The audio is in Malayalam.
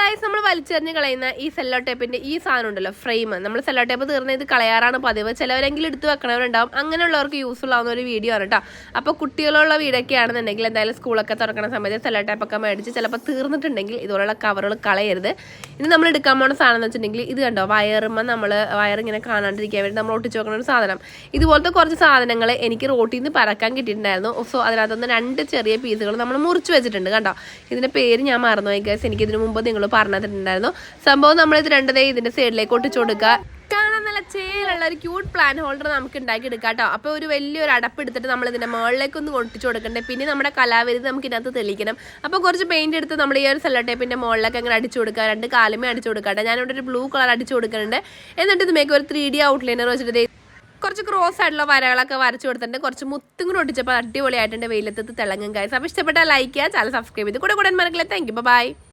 ഗായ്സ് നമ്മൾ വലിച്ചെറിഞ്ഞ് കളയുന്ന ഈ സെല്ലോ ടേപ്പിന്റെ ഈ സാധനം ഉണ്ടല്ലോ, ഫ്രെയിം. നമ്മൾ സെല്ലോ ടേപ്പ് തീർന്ന ഇത് കളയാറാണ് പതിവ്. ചിലവരെങ്കിലും എടുത്ത് വെക്കണവരുണ്ടാവും. അങ്ങനെയുള്ളവർക്ക് യൂസ്ഫുൾ ആവുന്ന ഒരു വീഡിയോ ആണ് കേട്ടോ. അപ്പോൾ കുട്ടികളുള്ള വീടൊക്കെ ആണെന്നുണ്ടെങ്കിൽ എന്തായാലും സ്കൂളൊക്കെ തുറക്കുന്ന സമയത്ത് സെല്ലോ ടേപ്പൊക്കെ മേടിച്ച് ചിലപ്പോൾ തീർന്നിട്ടുണ്ടെങ്കിൽ ഇതുപോലുള്ള കവറുകൾ കളയരുത്. ഇനി നമ്മൾ എടുക്കാൻ പോകുന്ന സാധനം എന്ന് വെച്ചിട്ടുണ്ടെങ്കിൽ ഇത് കണ്ടോ, നമ്മൾ വയർ ഇങ്ങനെ കാണാണ്ടിരിക്കാൻ വേണ്ടി നമ്മൾ ഒട്ടിച്ച് വെക്കുന്ന ഒരു സാധനം. ഇതുപോലത്തെ കുറച്ച് സാധനങ്ങൾ എനിക്ക് റോട്ടിൽ നിന്ന് പറക്കാൻ കിട്ടിയിട്ടുണ്ടായിരുന്നു. സോ അതിനകത്തുനിന്ന് 2 ചെറിയ പീസുകൾ നമ്മൾ മുറിച്ച് വെച്ചിട്ടുണ്ട് കണ്ടോ. ഇതിന്റെ പേര് ഞാൻ മറന്നുപോയി ഗൈസ്, എനിക്ക് ഇതിനു മുമ്പ് നിങ്ങൾ പറഞ്ഞിട്ടുണ്ടായിരുന്നു. സംഭവം നമ്മൾ ഇത് രണ്ടതേ ഇതിന്റെ സൈഡിലേക്ക് ഒട്ടിച്ചു കൊടുക്കുക. കാണാൻ നല്ല ചേലുള്ള ഒരു ക്യൂട്ട് പ്ലാൻ ഹോൾഡർ നമുക്ക് ഉണ്ടാക്കി എടുക്കാം കേട്ടോ. അപ്പോൾ ഒരു വലിയൊരു അടപ്പ് എടുത്തിട്ട് നമ്മൾ ഇതിന്റെ മുകളിലേക്ക് ഒന്ന് ഒട്ടിച്ചു കൊടുക്കണ്ടേ. പിന്നെ നമ്മുടെ കലാവിരുത് നമുക്ക് ഇതിനകത്ത് തെളിയിക്കണം. അപ്പോൾ കുറച്ച് പെയിന്റ് എടുത്ത് നമ്മൾ ഈ ഒരു സെല്ലോ ടേപ്പിന്റെ മുകളിലേക്ക് അങ്ങനെ അടിച്ചു കൊടുക്കുക. 2 കാലുമേ അടിച്ചു കൊടുക്കട്ടെ. ഞാനിവിടെ ഒരു ബ്ലൂ കളർ അടിച്ചു കൊടുക്കുന്നുണ്ട്. എന്നിട്ട് ഇതുമേക്ക് ഒരു 3D ഔട്ട്ലൈനർ വെച്ചിട്ട് കുറച്ച് ക്രോസ് ആയിട്ടുള്ള വരകളൊക്കെ വരച്ചു കൊടുത്തിട്ടുണ്ട്. കുറച്ച് മുത്തും കൂടെ ഒട്ടിച്ചപ്പോൾ അടിപൊളിയായിട്ടുണ്ട്. വെയിലത്ത് തിളങ്ങും ഗൈസ്. അപ്പോൾ ഇഷ്ടപ്പെട്ടാൽ ലൈക്ക് ചെയ്യുക, ചാനൽ സബ്സ്ക്രൈബ് ചെയ്ത് കൂടെ മറക്കില്ല. Thank you, by.